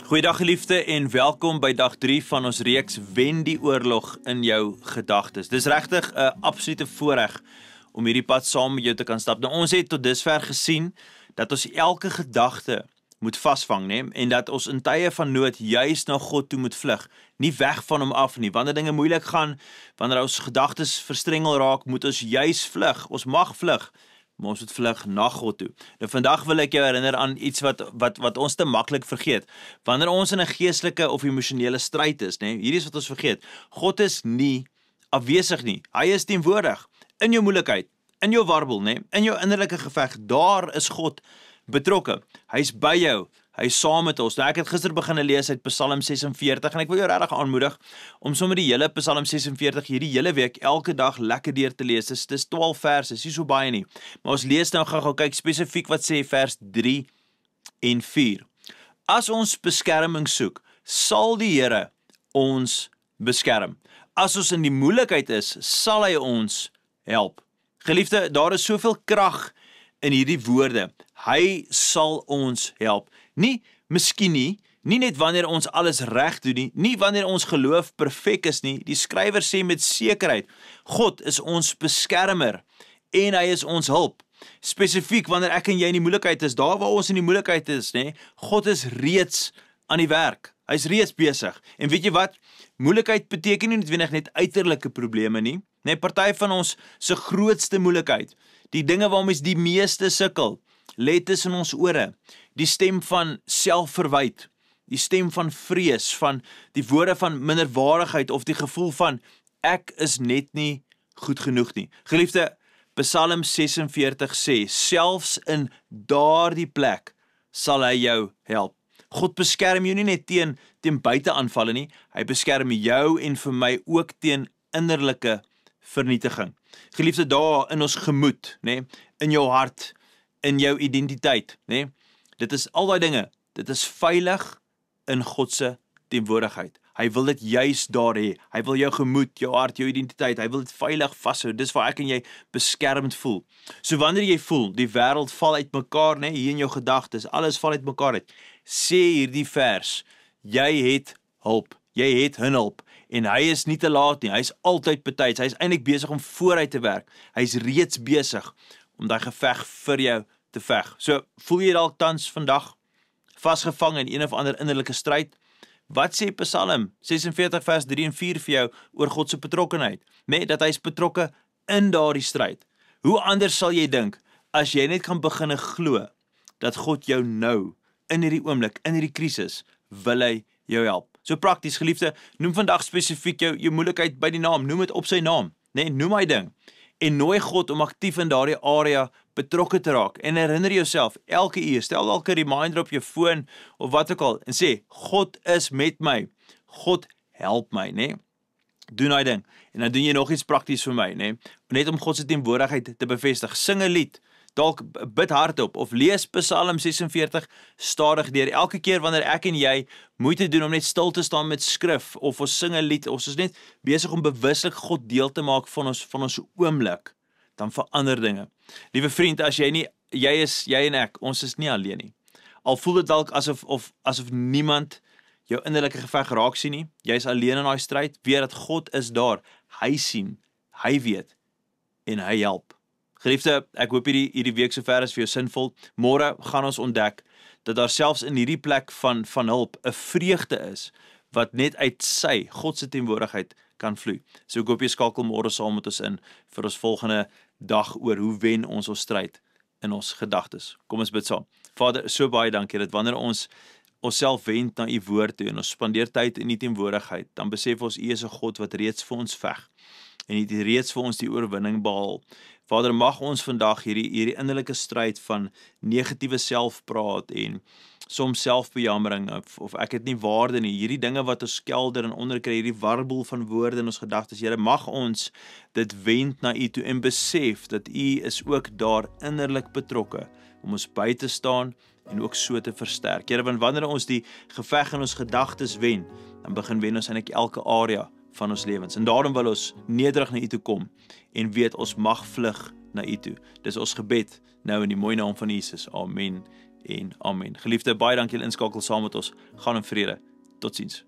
Goeiedag geliefde en welkom by dag 3 van ons reeks Wen die oorlog in jou gedagtes. Dis regtig 'n absolute voorreg om hierdie pad saam met jou te kan stap. Nou ons het tot dusver gesien dat ons elke gedagte moet vasvang, né? En dat ons in tye van nood juis na God toe moet vlug, nie weg van hom af nie. Wanneer dinge moeilik gaan, wanneer ons gedagtes verstrengel raak, moet ons juis vlug. Ons mag vlug, maar ons moet vlug na God toe. Nou vandag wil ek jou herinner aan iets wat ons te maklik vergeet. Wanneer ons in 'n geestelike of emosionele stryd is, né? Hierdie is wat ons vergeet. God is nie afwesig nie. Hy is teenwoordig in jou moeilikheid, in jou warbel, né? In jou innerlike geveg. Daar is God betrokke. Hy's by jou. Hy's saam met ons. Nou ek het gister begin lees uit Psalm 46 en ek wil jou regtig aanmoedig om sommer die hele Psalm 46 hierdie hele week elke dag lekker deur te lees. Dis 12 verse, is nie so baie nie. Maar ons lees nou gou kyk spesifiek wat sê vers 3 en 4. As ons beskerming soek, sal die Here ons beskerm. As ons in die moeilikheid is, sal hy ons help. Geliefde, daar is soveel krag in hierdie woorde. Hy sal ons help. Miskien nie net wanneer ons alles reg doen nie, nie wanneer ons geloof perfek is nie. Die skrywer sê met sekerheid, God is ons beskermer en hy is ons hulp. Spesifiek wanneer ek en jy in die moeilikheid is, daar waar ons in die moeilikheid is, né? God is reeds aan die werk. Hy's reeds besig. En weet jy wat? Moeilikheid beteken nie noodwendig net uiterlike probleme nie. Nee, party van ons se grootste moeilikheid, die dinge waarmee ons die meeste sukkel, lê tussen ons ore. Die stem van selfverwyd, die stem van vrees, van die woorde van minderwaardigheid of die gevoel van ek is net nie goed genoeg nie. Geliefde, Psalm 46 sê, selfs in daardie plek sal hy jou help. God beskerm jou nie net teen buiteaanvalle nie, hy beskerm jou en vir my ook teen innerlike vernietiging. Geliefde, daar in ons gemoed, né, in jou hart, in jou identiteit, né? Dit is al daai dinge, dit is veilig in God se teenwoordigheid. Hy wil dit juis daar hê. Hy wil jou gemoed, jou hart, jou identiteit, hy wil dit veilig vashou. Dis waar ek en jy beskermd voel. So wanneer jy voel, die wêreld val uitmekaar, né, hier in jou gedagtes, alles val uitmekaar uit, sê hierdie vers, jy het hulp, jy het hulp. En hy is nie te laat nie, hy is altyd betyds, hy is eintlik besig om vooruit te werk. Hy is reeds besig om daai geveg vir jou te veg. So, voel jy dalk tans vandag vasgevang in een of ander innerlike stryd? Wat sê Psalm 46 vers 3 en 4 vir jou oor God se betrokkenheid? Nee, dat hy is betrokke in daardie stryd. Hoe anders sal jy dink as jy net kan begin glo dat God jou nou in hierdie oomblik, in hierdie krisis, wil hy jou help. So prakties, geliefde, noem vandag spesifiek jou moeilikheid by die naam, noem dit op sy naam, nee, noem hy ding, en nooi God om aktief in daardie area betrokke te raak, en herinner jouself, elke uur, stel dalk 'n reminder op jou foon, of wat ook al, en sê, God is met my, God help my, nee, doen hy ding, en dan doen jy nog iets prakties vir my, nee, net om God se teenwoordigheid te bevestig, sing 'n lied, dalk bid hardop, of lees Psalm 46 stadig deur. Elke keer wanneer ek en jy moeite doen om net stil te staan met skrif, of ons sing 'n lied, of ons is net besig om bewuslik God deel te maak van ons oomblik, dan verander dinge. Liewe vriend, as jy en ek, ons is nie alleen nie. Al voel dit dalk asof niemand jou innerlike geveg raak sien nie, jy is alleen in daai stryd, weet dat God is daar, hy sien, hy weet, en hy help. Geliefde, ek hoop hierdie week sover is vir jou sinvol. Môre gaan ons ontdek dat daar selfs in hierdie plek van hulp 'n vreugde is wat net uit sy, God se teenwoordigheid kan vloei. So ek hoop jy skakel môre saam met ons in vir ons volgende dag oor hoe wen ons stryd in ons gedagtes. Kom ons bid saam. Vader, so baie dankie dat wanneer ons onsself wend na u woord toe en ons spandeer tyd in u teenwoordigheid, dan besef ons u is 'n God wat reeds vir ons veg en u het reeds vir ons die oorwinning behaal. Vader, mag ons vandag hierdie innerlike stryd van negatiewe selfpraat en soms selfbejammering of ek het nie waarde nie, hierdie dinge wat ons kelder en onderkry, hierdie warbel van woorde in ons gedagtes, Here, mag ons dit wend na u toe en besef dat u is ook daar innerlik betrokke om ons by te staan en ook so te versterk. Here, want wanneer ons die geveg in ons gedagtes wen, dan begin wen ons eintlik elke area van ons lewens. En daarom wil ons nederig na u toe kom en weet ons mag vlug na u toe. Dis ons gebed nou in die mooi naam van Jesus. Amen en amen. Geliefde, baie dankie dat julle inskakel saam met ons. Gaan in vrede. Totsiens.